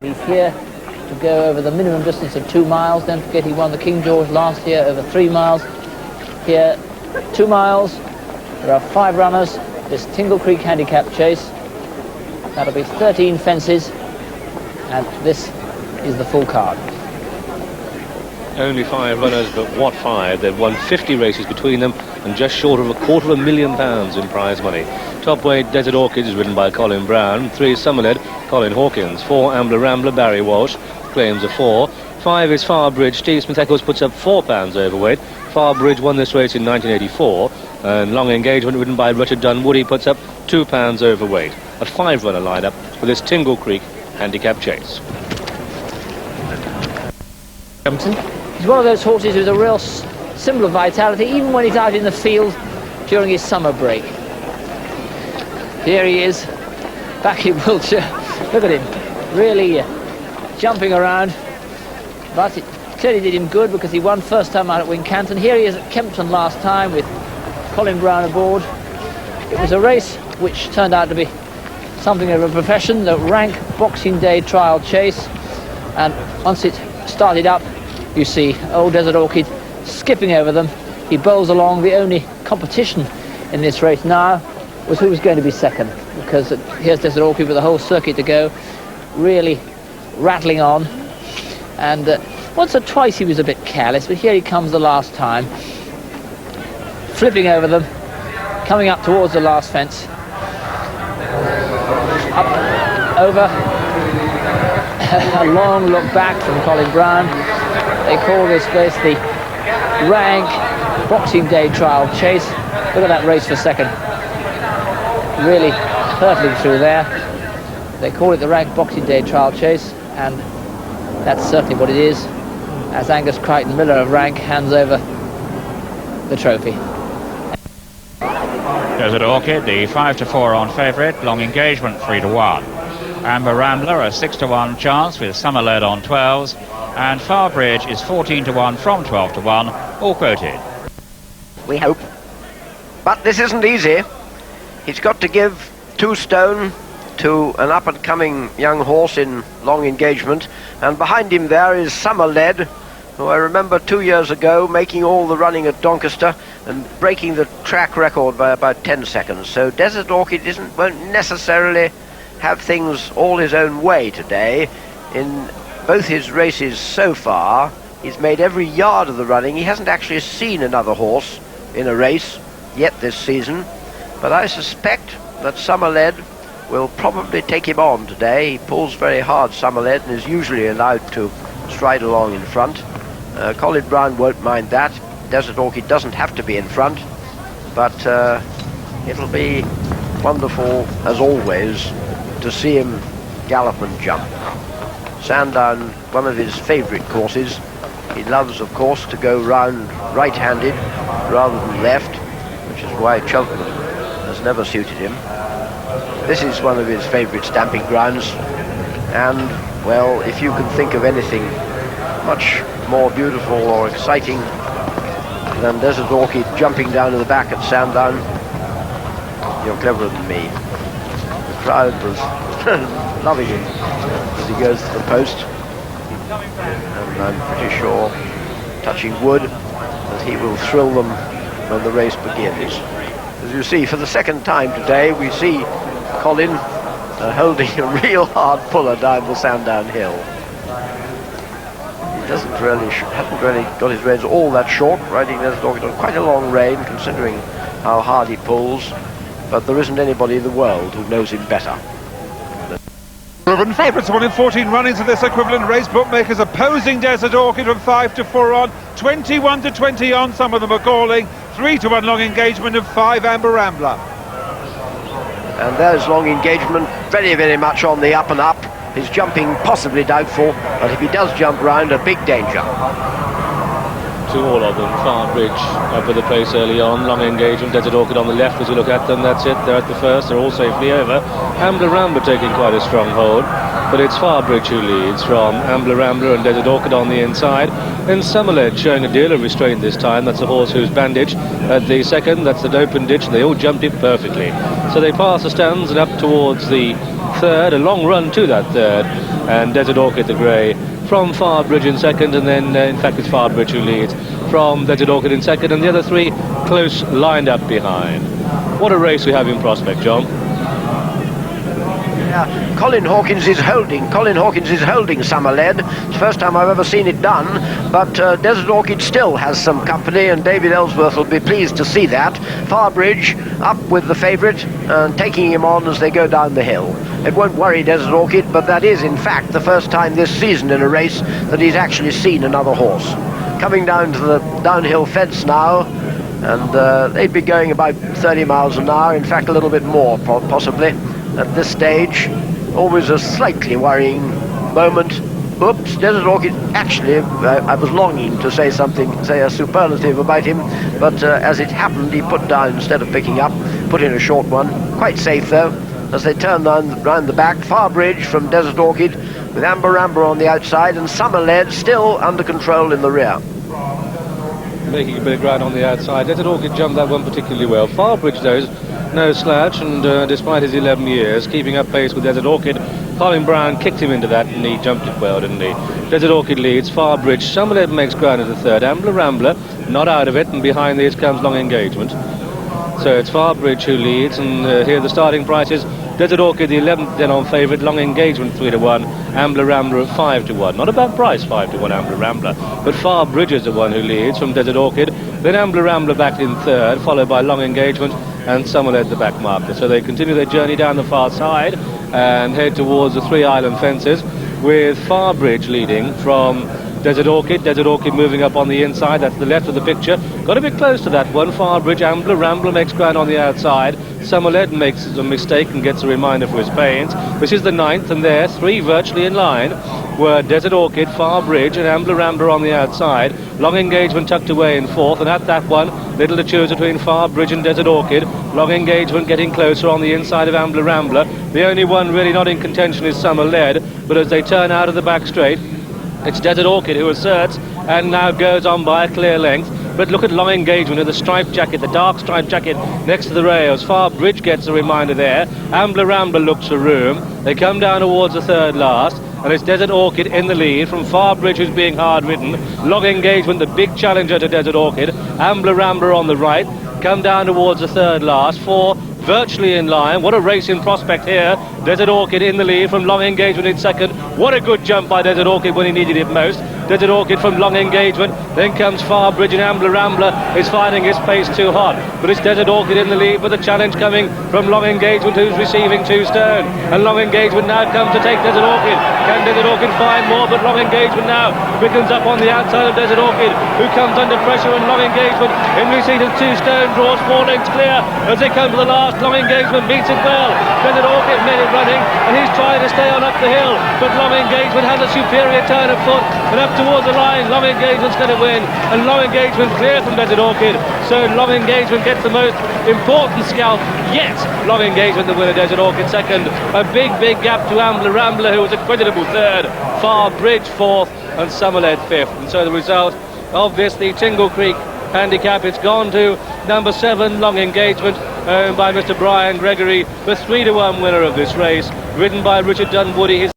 He's here to go over the minimum distance of 2 miles. Don't forget he won the King George last year over 3 miles. Here, 2 miles. There are 5 runners. This Tingle Creek Handicap chase. That'll be 13 fences, and this is the full card. Only 5 runners, but what 5? They've won 50 races between them and just short of £250,000 in prize money. Top weight Desert Orchid is ridden by Colin Brown. 3 Summerled, Colin Hawkins. 4 Ambler Rambler, Barry Walsh, claims a 4. 5 is Farbridge. Steve Smith-Eccles puts up £4 overweight. Farbridge won this race in 1984. And Long Engagement, ridden by Richard Dunwoody, puts up £2 overweight. A 5-runner lineup for this Tingle Creek Handicap chase. He's one of those horses who's a real symbol of vitality, even when he's out in the field during his summer break. Here he is, back in Wiltshire. Look at him, really jumping around. But it clearly did him good because he won first time out at Wincanton. Here he is at Kempton last time with Colin Brown aboard. It was a race which turned out to be something of a profession, the rank Boxing Day trial chase. And once it started up, you see old Desert Orchid skipping over them. He bowls along. The only competition in this race now was who was going to be second, because here's Desert Orchid with the whole circuit to go, really rattling on. And once or twice he was a bit careless, but here he comes the last time, flipping over them, coming up towards the last fence. Up, over, a long look back from Colin Brown. They call this race the rank Boxing Day trial chase. Look at that race for second. Really hurtling through there. They call it the rank Boxing Day trial chase, and that's certainly what it is, as Angus Crichton Miller of rank hands over the trophy. Desert Orchid, the 5-4 on favourite. Long Engagement 3-1. Amber Rambler a 6-1 chance with Summerled on 12s, and Farbridge is 14-1 from 12-1, all quoted. We hope. But this isn't easy. He's got to give 2 stone to an up-and-coming young horse in Long Engagement, and behind him there is Summerled, who I remember 2 years ago making all the running at Doncaster and breaking the track record by about 10 seconds. So Desert Orchid won't necessarily have things all his own way today. In both his races so far, he's made every yard of the running. He hasn't actually seen another horse in a race yet this season, but I suspect that Summerled will probably take him on today. He pulls very hard, Summerled, and is usually allowed to stride along in front. Colin Brown won't mind that. Desert Orchid doesn't have to be in front, but it'll be wonderful, as always, to see him gallop and jump. Sandown, one of his favourite courses. He loves, of course, to go round right-handed rather than left, which is why Cheltenham has never suited him. This is one of his favourite stamping grounds, and, well, if you can think of anything much more beautiful or exciting than Desert Orchid jumping down to the back at Sandown, you're cleverer than me. The crowd was loving him as he goes to the post, and I'm pretty sure, touching wood, that he will thrill them when the race begins. As you see, for the second time today, we see Colin holding a real hard puller down the Sandown hill. He hasn't really got his reins all that short, riding Desert Orchid on quite a long rein, considering how hard he pulls, but there isn't anybody in the world who knows him better. Favourites won in 14 runnings of this equivalent race. Bookmakers opposing Desert Orchid from 5-4 on, 21-20 on, some of them are calling, 3-1 Long Engagement and 5 Amber Rambler. And there's Long Engagement, very, very much on the up and up. His jumping possibly doubtful, but if he does jump round, a big danger. To all of them, Farbridge up at the pace early on, Long Engagement, Desert Orchid on the left as you look at them, that's it, they're at the first, they're all safely over. Ambler Rambler taking quite a strong hold, but it's Farbridge who leads from Ambler Rambler and Desert Orchid on the inside. Then Summerled showing a deal of restraint this time, that's the horse who's bandaged. At the second, that's the open ditch, and they all jumped it perfectly. So they pass the stands and up towards the third, a long run to that third, and Desert Orchid the grey from Farbridge in second, and then in fact it's Farbridge who leads from Desert Orchid in second, and the other three close lined up behind. What a race we have in prospect, John. Yeah, Colin Hawkins is holding Summer Lead. It's the first time I've ever seen it done, but Desert Orchid still has some company, and David Ellsworth will be pleased to see that. Farbridge up with the favourite and taking him on as they go down the hill. It won't worry Desert Orchid, but that is in fact the first time this season in a race that he's actually seen another horse. Coming down to the downhill fence now, and they'd be going about 30 miles an hour, in fact a little bit more possibly at this stage. Always a slightly worrying moment. Oops, Desert Orchid, actually, I was longing to say something, say a superlative about him, but as it happened, he put down, instead of picking up, put in a short one. Quite safe, though, as they turn round the back. Farbridge from Desert Orchid, with Amber on the outside, and Summer Lead still under control in the rear. Making a bit of ground on the outside. Desert Orchid jumped that one particularly well. Farbridge, though, is no slouch, and despite his 11 years, keeping up pace with Desert Orchid. Colin Brown kicked him into that, and he jumped it well, didn't he? Desert Orchid leads, Farbridge, Summerlead makes ground at the third, Rambler, not out of it, and behind these comes Long Engagement. So it's Farbridge who leads, and here are the starting prices. Desert Orchid, the 11th then on favourite, Long Engagement 3-1, Rambler at 5-1. Not a bad price, 5-1 Rambler, but Farbridge is the one who leads from Desert Orchid. Then Rambler back in third, followed by Long Engagement and Summerlead the back marker. So they continue their journey down the far side and head towards the Three Island fences, with Farbridge leading from Desert Orchid moving up on the inside. That's the left of the picture. Got a bit close to that one. Farbridge, Rambler makes ground on the outside. Summerlead makes a mistake and gets a reminder for his pains. This is the 9th, and there, three virtually in line were Desert Orchid, Farbridge, and Rambler on the outside. Long Engagement tucked away in 4th, and at that one, little to choose between Farbridge and Desert Orchid. Long Engagement getting closer on the inside of Rambler. The only one really not in contention is Summerlead, but as they turn out of the back straight, it's Desert Orchid who asserts and now goes on by a clear length. But look at Long Engagement in the striped jacket, the dark striped jacket next to the rails. Farbridge gets a reminder there. Rambler looks for room. They come down towards the third last, and it's Desert Orchid in the lead from Farbridge, who's being hard ridden. Long Engagement, the big challenger to Desert Orchid. Rambler on the right. Come down towards the third last. 4 virtually in line. What a race in prospect here. Desert Orchid in the lead from Long Engagement in second. What a good jump by Desert Orchid when he needed it most. Desert Orchid from Long Engagement. Then comes Farbridge, and Rambler is finding his pace too hot. But it's Desert Orchid in the lead, with the challenge coming from Long Engagement, who's receiving 2 stone. And Long Engagement now comes to take Desert Orchid. Can Desert Orchid find more? But Long Engagement now quickens up on the outside of Desert Orchid, who comes under pressure, and Long Engagement in receipt of 2 stone draws 4 lengths clear as they come to the last. Long Engagement meets it well. Desert Orchid made it running, and he's trying to stay on up the hill, but Long Engagement has a superior turn of foot, and up towards the line, Long Engagement's going to win, and Long Engagement clear from Desert Orchid. So Long Engagement gets the most important scalp yet. Long Engagement the winner, Desert Orchid second. A big gap to Rambler, who was a creditable third. Farbridge 4th, and Summerlead 5th. And so the result of this, the Tingle Creek Handicap, it's gone to number 7, Long Engagement, owned by Mr. Brian Gregory, the 3-1 winner of this race, ridden by Richard Dunwoody.